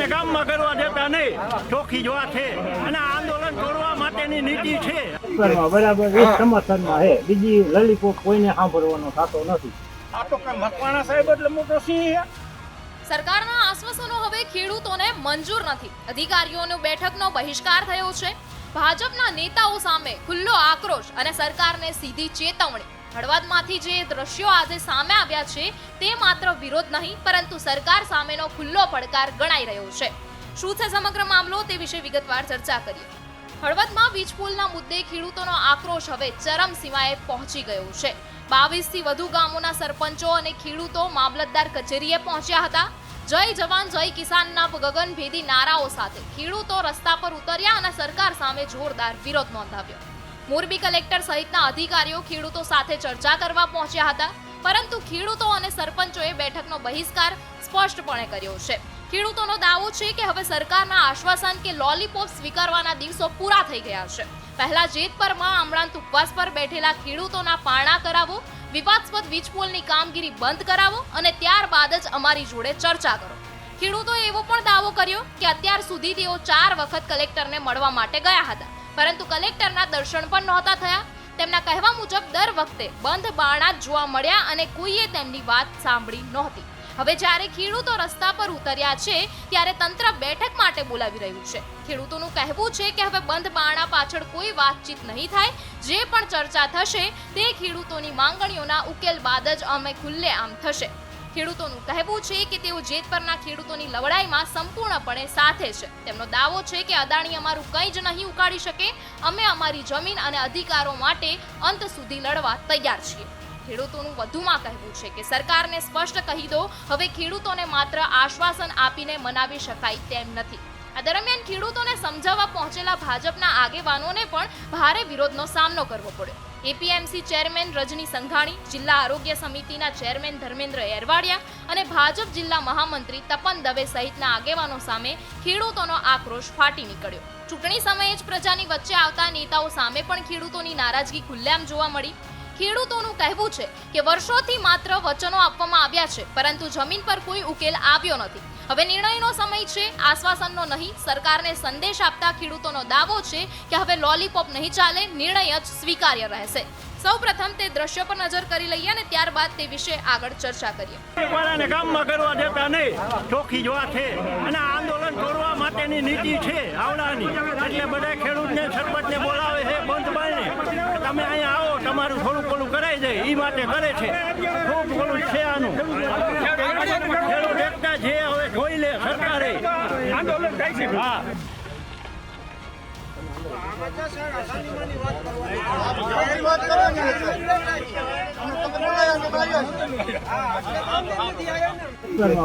વાળાને કામમાં કરવા દેતા નહીં, ચોખ્ખી જ વાત છે અને આંદોલન કરવા માટેની નીતિ છે. બરાબર સમર્થનમાં છે, બીજી લલીપોપ કોઈને સાંભળવાનો થતો નથી. આ તો કઈ મકવાણા સાહેબ એટલે મોટો સિંહ. સરકારના આશ્વાસનો હવે ખેડૂતોને મંજૂર નથી. અધિકારીઓનો બેઠકનો બહિષ્કાર થયો છે. ભાજપના નેતાઓ સામે ખુલ્લો આક્રોશ અને સરકારને સીધી ચેતવણી. હળવદમાંથી જે દ્રશ્યો આજે સામે આવ્યા છે તે માત્ર વિરોધ નહીં પરંતુ સરકાર સામેનો ખુલ્લો પડકાર ગણાઈ રહ્યો છે. શું છે સમગ્ર મામલો તે વિશે વિગતવાર ચર્ચા કરીએ. હળવદમાં વીજ પુલના મુદ્દે ખેડૂતોનો આક્રોશ હવે ચરમસીમાએ પહોંચી ગયો છે. 22 થી વધુ ગામોના સરપંચો અને ખેડૂતો મામલતદાર કચેરીએ પહોંચ્યા હતા. જય જવાન જય કિસાનના ગગનભેદી નારાઓ સાથે ખેડૂતો રસ્તા પર ઉતર્યા અને સરકાર સામે જોરદાર વિરોધ નોંધાવ્યો. મોરબી કલેક્ટર સહિતના અધિકારીઓ ખેડૂતો સાથે ચર્ચા કરવા પહોંચ્યા હતા, પરંતુ ખેડૂતો અને સરપંચોએ બેઠકનો બહિષ્કાર સ્પષ્ટપણે કર્યો છે. ખેડૂતોનો દાવો છે કે હવે સરકારના આશ્વાસન કે લોલીપોપ સ્વીકારવાના દિવસો પૂરા થઈ ગયા છે. પહેલા જેતપરમાં આમળાંત ઉપવાસ પર બેઠેલા ખેડૂતોના પારણા કરાવો, વિવાદાસ્પદ વીજ પુલની કામગીરી બંધ કરાવો અને ત્યારબાદ જ અમારી જોડે ચર્ચા કરો. ખેડૂતોએ એવો પણ દાવો કર્યો કે અત્યાર સુધી તેઓ 4 વખત કલેક્ટરને મળવા માટે ગયા હતા, પરંતુ કલેક્ટરના દર્શન પણ નહોતા થયા. તેમના કહેવા મુજબ દર વખતે બંધ બારણા જ જોવા મળ્યા અને કોઈએ તેમની વાત સાંભળી નહોતી. હવે જ્યારે ખેડૂતો રસ્તા પર ઉતર્યા છે ત્યારે તંત્ર બેઠક માટે બોલાવી રહ્યું છે. ખેડૂતોનું કહેવું છે કે હવે બંધ બારણા પાછળ કોઈ વાતચીત નહીં થાય. જે પણ ચર્ચા થશે તે ખેડૂતોની માંગણીઓના ઉકેલ બાદ જ અમે ખુલ્લેઆમ થશે. ખેડૂતોનું કહેવું છે કે તેઓ જેતપરના ખેડૂતોની લડાઈમાં સંપૂર્ણપણે સાથે છે. તેમનો દાવો છે કે અદાણી અમારું કંઈ જ નહીં ઉખાડી શકે. અમે અમારી જમીન અને અધિકારો માટે અંત સુધી લડવા તૈયાર છીએ. ખેડૂતોનું વધુમાં કહેવું છે કે સરકારને સ્પષ્ટ કહી દો, હવે ખેડૂતોને માત્ર આશ્વાસન આપીને મનાવી શકાય તેમ નથી. આ દરમિયાન ખેડૂતોને સમજાવવા પહોંચેલા ભાજપના આગેવાનોને પણ ભારે વિરોધનો સામનો કરવો પડ્યો. એપીએમસી ચેરમેન રજની સંઘાણી, જિલ્લા આરોગ્ય સમિતિના ચેરમેન ધર્મેન્દ્ર એરવાડિયા અને ભાજપ જિલ્લા મહામંત્રી તપન દવે સહિતના આગેવાનો સામે ખેડૂતોનો આક્રોશ ફાટી નીકળ્યો. ચૂંટણી સમયે જ પ્રજાની વચ્ચે આવતા નેતાઓ સામે પણ ખેડૂતોની નારાજગી ખુલ્લેઆમ જોવા મળી. ખેડૂતોનું કહેવું છે કે વર્ષોથી માત્ર વચનો આપવામાં આવ્યા છે, પરંતુ જમીન પર કોઈ ઉકેલ આવ્યો નથી. હવે નિર્ણયનો સમય છે, આશ્વાસનનો નહીં. સરકારને સંદેશ આપતા ખેડૂતોનો દાવો છે કે હવે લોલીપોપ નહીં ચાલે, નિર્ણય જ સ્વીકાર્ય રહેશે. સૌપ્રથમ તે દ્રશ્ય પર નજર કરી લઈએ અને ત્યારબાદ તે વિશે આગળ ચર્ચા કરીએ. વાળાને કામમાં કરવા દેતા નહીં, ચોખ્ખી જ વાત છે અને આંદોલન કરવા માટેની નીતિ છે આવડાની. એટલે બધા ખેડૂતને સરપંચને બોલાવે છે બંધ બારણે, તમે અહીંયા આવો, તમારું થોડું પેલું કરાવી દે, એ માટે કરે છે. ખૂબ પેલું છે આનું. ખેડૂત એકતા છે, હવે જોઈ લે સરકારે આંદોલન થાય છે. હા,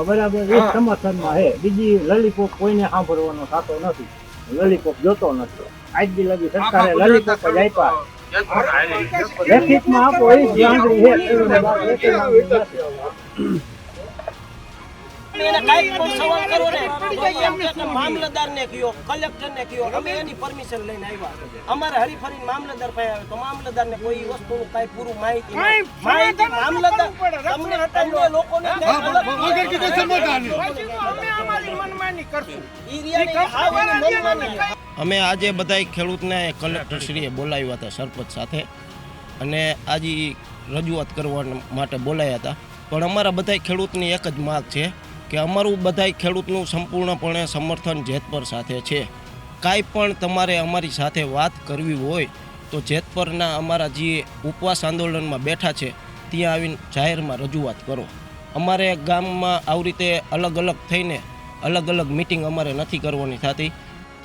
બરાબર સમર્થનમાં છે, બીજી લલીપોપ કોઈને સાંભળવાનો થતો નથી. લલીપોપ જોતો નથી. આજ દી લગી સરકારે લલીપોપ જ આપ્યા. લેખિતમાં આપો એ મામલતદારને કયો, કલેક્ટરને કયો, અમે એની પરમિશન લઈને આવ્યા. અમારે હરીફરીને મામલતદાર પાસે આવે તો મામલતદારને કોઈ વસ્તુનું કઈ પૂરું માહિતી અમે આજે બધા ખેડૂતને કલેક્ટરશ્રીએ બોલાવ્યા હતા સરપંચ સાથે, અને આજે રજૂઆત કરવા માટે બોલાયા હતા. પણ અમારા બધા ખેડૂતની એક જ માગ છે કે અમારું બધા ખેડૂતનું સંપૂર્ણપણે સમર્થન જેતપર સાથે છે. કાંઈ પણ તમારે અમારી સાથે વાત કરવી હોય તો જેતપરના અમારા જે ઉપવાસ આંદોલનમાં બેઠા છે ત્યાં આવીને જાહેરમાં રજૂઆત કરો. અમારે ગામમાં આવી રીતે અલગ અલગ થઈને અલગ અલગ મિટિંગ અમારે નથી કરવાની થતી.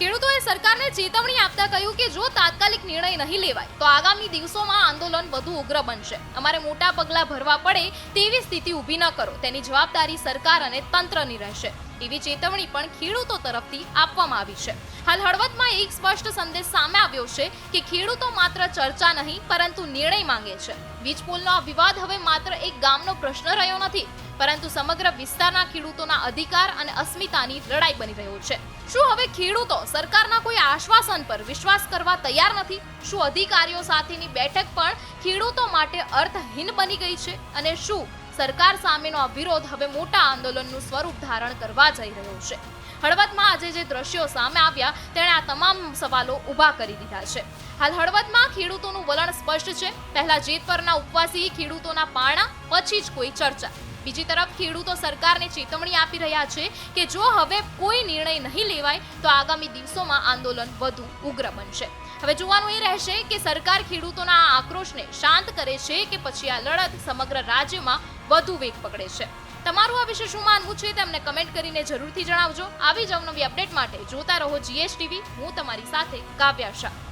ખેડૂતોએ સરકારને ચેતવણી આપતા કહ્યું કે જો તાત્કાલિક નિર્ણય નહીં લેવાય તો આગામી દિવસોમાં આંદોલન વધુ ઉગ્ર બનશે. અમારે મોટા પગલાં ભરવા પડે તેવી સ્થિતિ ઊભી ન કરો, તેની જવાબદારી સરકાર અને તંત્રની રહેશે. એવી ચેતવણી પણ ખેડૂતો તરફથી આપવામાં આવી છે. હાલ હળવદમાં એક સ્પષ્ટ સંદેશ સામે આવ્યો છે કે ખેડૂતો માત્ર ચર્ચા નહીં પરંતુ નિર્ણય માંગે છે. વીજ પુલનો આ વિવાદ હવે માત્ર એક ગામનો પ્રશ્ન રહ્યો નથી, પરંતુ સમગ્ર વિસ્તારના ખેડૂતોના અધિકાર અને અસ્મિતાની લડાઈ બની રહ્યો છે. શું હવે ખેડૂતો સરકારના કોઈ આશ્વાસન પર વિશ્વાસ કરવા તૈયાર નથી? શું અધિકારીઓ સાથેની બેઠક પણ ખેડૂતો માટે અર્થહીન બની ગઈ છે? અને શું સરકાર સામેનો આ વિરોધ હવે મોટા આંદોલનનું સ્વરૂપ ધારણ કરવા જઈ રહ્યો છે. હળવદમાં આજે જે દ્રશ્યો સામે આવ્યા તેણે આ તમામ સવાલો ઊભા કરી દીધા છે. હાલ હળવદમાં ખેડૂતોનું વલણ સ્પષ્ટ છે. પહેલા જેતપરના ઉપવાસી ખેડૂતોના પારણા, પછી જ કોઈ ચર્ચા. બીજી તરફ ખેડૂતો સરકારને ચેતવણી આપી રહ્યા છે કે જો હવે કોઈ નિર્ણય નહીં લેવાય તો આગામી દિવસોમાં આંદોલન વધુ ઉગ્ર બનશે. હવે જોવાનું એ રહેશે કે સરકાર ખેડૂતોના આ આક્રોશને શાંત કરે છે કે પછી આ લડત સમગ્ર રાજ્યમાં વધુ વેગ પકડે છે. તમારું આ વિશે શું માનવું છે તેમને કમેન્ટ કરીને જરૂરથી જણાવજો. આવી જ અવનવી અપડેટ માટે જોતા રહો GS TV. હું તમારી સાથે કાવ્યા શાહ.